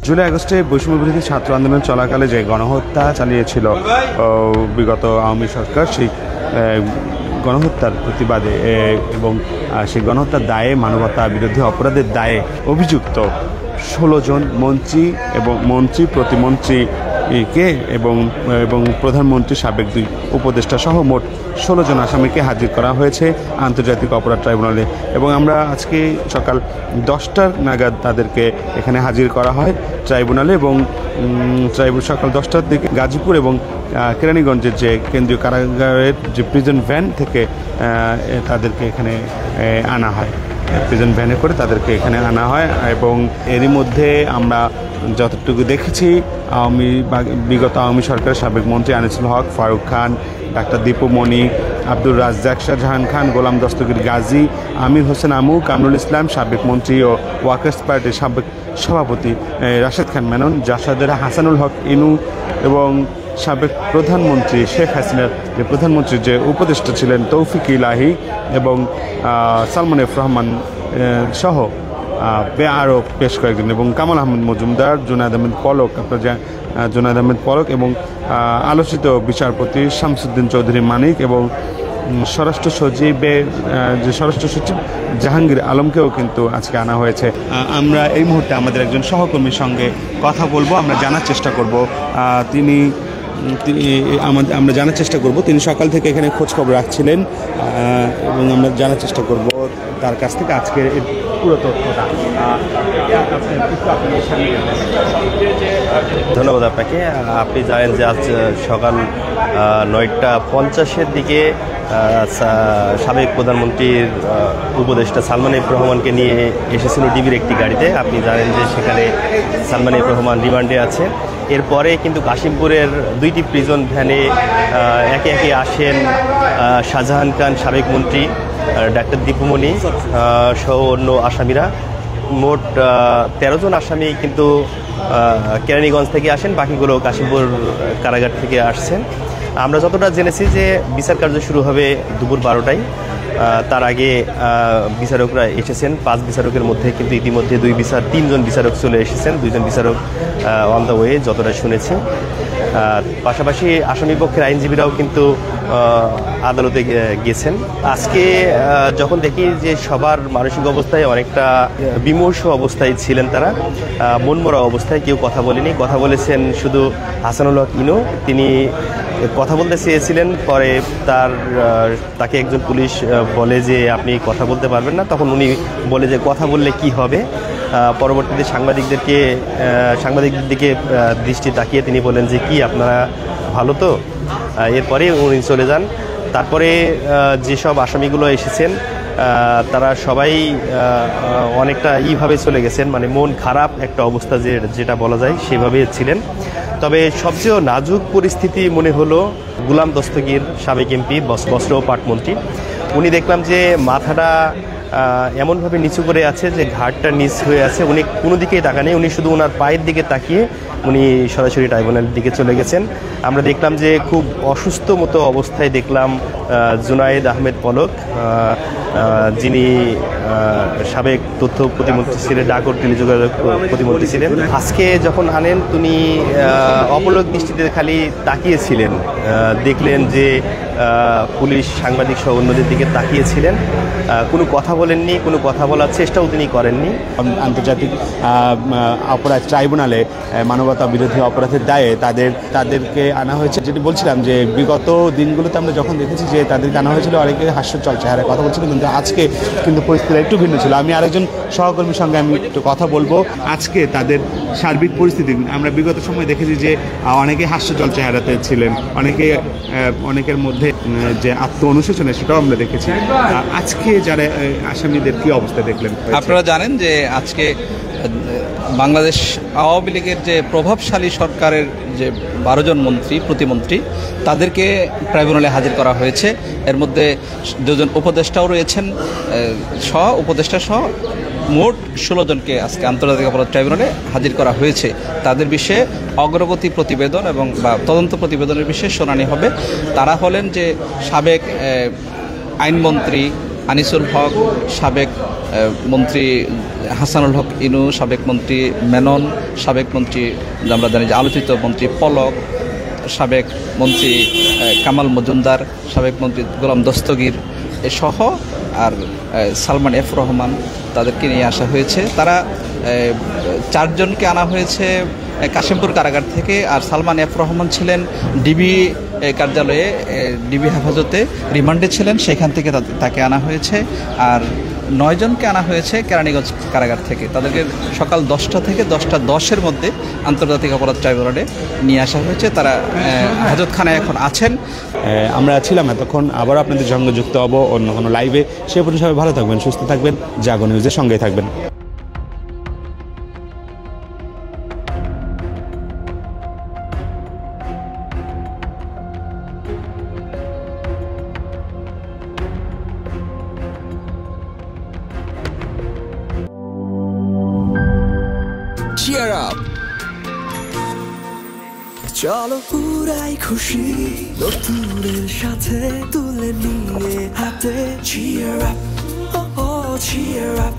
জুলাই আগস্টে বৈষম্য বিরোধী ছাত্র আন্দোলন চলাকালে যে গণহত্যা চালিয়েছিল বিগত আওয়ামী সরকার, সেই গণহত্যার প্রতিবাদে এবং সেই গণহত্যার দায়ে, মানবতা বিরোধী অপরাধের দায়ে অভিযুক্ত 16 জন মন্ত্রী এবং প্রতিমন্ত্রীকে এবং প্রধানমন্ত্রী, সাবেক 2 উপদেষ্টা সহ মোট 16 জন আসামিকে হাজির করা হয়েছে আন্তর্জাতিক অপরাধ ট্রাইব্যুনালে। এবং আমরা আজকে সকাল 10টা নাগাদ তাদেরকে এখানে হাজির করা হয় ট্রাইব্যুনালে, এবং সকাল 10টার দিকে গাজীপুর এবং কেরানীগঞ্জের যে কেন্দ্রীয় কারাগারের যে প্রিজন ভ্যান থেকে তাদেরকে এখানে আনা হয়, প্রিজন ভ্যানে করে তাদেরকে এখানে আনা হয়। এবং এরই মধ্যে আমরা যতটুকু দেখেছি, বিগত আওয়ামী সরকারের সাবেক মন্ত্রী আনিসুল হক, ফারুক খান, ডাক্তার দীপু মনি, আব্দুর রাজ্জাক, শাহজাহান খান, গোলাম দস্তগীর গাজী, আমির হোসেন আমু, কামরুল ইসলাম, সাবেক মন্ত্রী ও ওয়ার্কার্স পার্টির সাবেক সভাপতি রাশেদ খান মেনন, জাসাদের হাসানুল হক ইনু এবং সাবেক প্রধানমন্ত্রী শেখ হাসিনার যে প্রধানমন্ত্রীর যে উপদেষ্টা ছিলেন তৌফিক ইলাহি এবং সালমান এফ রহমান সহ আরও বেশ কয়েকজন, এবং কামাল আহমেদ মজুমদার, জুনায়েদ আহমেদ পলক এবং আলোচিত বিচারপতি শামসুদ্দিন চৌধুরী মানিক এবং স্বরাষ্ট্র সচিব জাহাঙ্গীর আলমকেও কিন্তু আজকে আনা হয়েছে। আমরা এই মুহূর্তে আমাদের একজন সহকর্মীর সঙ্গে কথা বলবো, আমরা জানার চেষ্টা করব আমরা জানার চেষ্টা করব তিনি সকাল থেকে এখানে খোঁজখবর রাখছিলেন, এবং আমরা জানার চেষ্টা করব তার কাছ থেকে আজকের পুরো তথ্যটা। ধন্যবাদ আপনাকে। আপনি জানেন যে আজ সকাল 9:50-এর দিকে সাবেক প্রধানমন্ত্রীর উপদেষ্টা সালমান এফ রহমানকে নিয়ে এসেছিল ডিবির একটি গাড়িতে। আপনি জানেন যে সেখানে সালমান এফ রহমান রিমান্ডে আছে। এরপরে কিন্তু কাশিমপুরের 2টি প্রিজন ভ্যানে একে একে আসেন শাহজাহান খান, সাবেক মন্ত্রী, ডাক্তার দীপুমণি সহ অন্য আসামিরা। মোট 13 জন আসামি কিন্তু কেরানীগঞ্জ থেকে আসেন, বাকিগুলো কাশিমপুর কারাগার থেকে আসছেন। আমরা যতটা জেনেছি যে বিচার কার্য শুরু হবে দুপুর 12টায়। তার আগে বিচারকরা এসেছেন। 5 বিচারকের মধ্যে কিন্তু ইতিমধ্যে 3 জন বিচারক চলে এসেছেন, 2 জন বিচারক অন দ্য ওয়ে, যতটা শুনেছি। পাশাপাশি আসামি পক্ষের আইনজীবীরাও কিন্তু আদালতে গেছেন। আজকে যখন দেখি যে সবার মানসিক অবস্থায় অনেকটা বিমর্ষ অবস্থায় ছিলেন, তারা মনমরা অবস্থায়, কেউ কথা বলেনি। কথা বলেছেন শুধু হাসানুল হক ইনু, তিনি কথা বলতে চেয়েছিলেন। পরে তাকে একজন পুলিশ বলে যে আপনি কথা বলতে পারবেন না। তখন উনি বলে যে কথা বললে কি হবে। পরবর্তীতে সাংবাদিকদের দিকে দৃষ্টি তাকিয়ে তিনি বলেন যে কি আপনারা ভালো তো। এরপরে উনি চলে যান। তারপরে যেসব আসামিগুলো এসেছেন তারা সবাই অনেকটা এইভাবে চলে গেছেন, মানে মন খারাপ একটা অবস্থা যেটা বলা যায় সেভাবে ছিলেন। তবে সবচেয়ে নাজুক পরিস্থিতি মনে হলো গোলাম দস্তগীর, সাবেক এমপি, বস্ত্র ও পাটমন্ত্রী। উনি দেখলাম যে মাথাটা এমনভাবে নিচু করে আছে যে ঘাড়টা নিচ হয়ে আছে। উনি কোনো দিকেই তাকান নেই, উনি শুধু ওনার পায়ের দিকে তাকিয়ে উনি সরাসরি ট্রাইব্যুনালের দিকে চলে গেছেন। আমরা দেখলাম যে খুব অসুস্থ মতো অবস্থায় দেখলাম জুনায়েদ আহমেদ পলক, যিনি সাবেক তথ্য প্রতিমন্ত্রী ছিলেন, ডাক ও টেলিযোগাযোগ প্রতিমন্ত্রী ছিলেন। আজকে যখন আনেন তিনি অপলক দৃষ্টিতে খালি তাকিয়েছিলেন। দেখলেন যে পুলিশ, সাংবাদিক সহ অন্যদের দিকে তাকিয়েছিলেন, কোনো কথা বলেননি, কোনো কথা বলার চেষ্টাও তিনি করেননি। আন্তর্জাতিক অপরাধ ট্রাইব্যুনালে মানবতা বিরোধী অপরাধের দায়ে তাদেরকে আনা হয়েছে। যেটি বলছিলাম যে বিগত দিনগুলোতে আমরা যখন দেখেছি যে তাদেরকে আনা হয়েছিল অনেকে হাস্যজ্জ্বল চেহারায় কথা বলছিল, কিন্তু আজকে কিন্তু পরিস্থিতি একটু ভিন্ন ছিল। আমি আরেকজন সহকর্মীর সঙ্গে আমি একটু কথা বলবো। আজকে তাদের সার্বিক পরিস্থিতি আমরা বিগত সময় দেখেছি যে অনেকে হাস্যজ্জ্বল চেহারাতে ছিলেন, অনেকের মধ্যে যে আত্ম অনুশোচনা সেটাও আমরা দেখেছি। আজকে যারা আসামিদের কি অবস্থা দেখলেন? আপনারা জানেন যে আজকে বাংলাদেশ আওয়ামী লীগের যে প্রভাবশালী সরকারের যে 12 জন মন্ত্রী, প্রতিমন্ত্রী, তাদেরকে ট্রাইব্যুনালে হাজির করা হয়েছে। এর মধ্যে 2 জন উপদেষ্টাও রয়েছেন, উপদেষ্টা সহ মোট 16 জনকে আজকে আন্তর্জাতিক অপরাধ ট্রাইব্যুনালে হাজির করা হয়েছে। তাদের বিষয়ে অগ্রগতি প্রতিবেদন এবং তদন্ত প্রতিবেদনের বিষয়ে শুনানি হবে। তারা হলেন যে সাবেক আইনমন্ত্রী আনিসুল হক, সাবেক মন্ত্রী হাসানুল হক ইনু, সাবেক মন্ত্রী মেনন, সাবেক মন্ত্রী আমরা জানি যে আলোচিত মন্ত্রী পলক, সাবেক মন্ত্রী কামাল মজুমদার, সাবেক মন্ত্রী গোলাম দস্তগীর সহ আর সালমান এফ রহমান, তাদেরকে নিয়ে আসা হয়েছে। তারা 4 জনকে আনা হয়েছে কাশিমপুর কারাগার থেকে, আর সালমান এফ রহমান ছিলেন ডিবি কার্যালয়ে, ডিবি হেফাজতে রিমান্ডে ছিলেন, সেখান থেকে তাকে আনা হয়েছে। আর 9 জনকে আনা হয়েছে কেরানীগঞ্জ কারাগার থেকে। তাদেরকে সকাল 10টা থেকে 10টা 10-এর মধ্যে আন্তর্জাতিক অপরাধ ট্রাইব্যুনালে নিয়ে আসা হয়েছে। তারা হাজতখানায় এখন আছেন। আমরা ছিলাম এতক্ষণ, আবার আপনাদের সঙ্গে যুক্ত হব অন্য কোনো লাইভে। সে পর্যন্ত সবাই ভালো থাকবেন, সুস্থ থাকবেন, জাগো নিউজের সঙ্গেই থাকবেন। Cheer up! চলো পুরাই খুশি নতুনের সাথে তুলে নিয়ে হাতে Cheer up! Oh oh cheer up!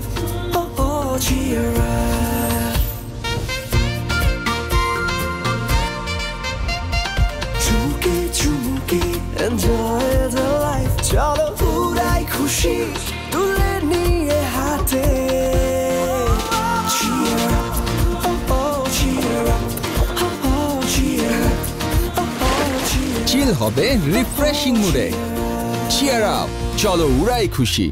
Oh oh cheer up! চুমুকে চুমুকে enjoy the life চলো পুরাই খুশি তুলে নিয়ে হাতে Cheer up! চিল হবে রিফ্রেশিং মুডে চিয়ার আপ চলো উড়াই খুশি।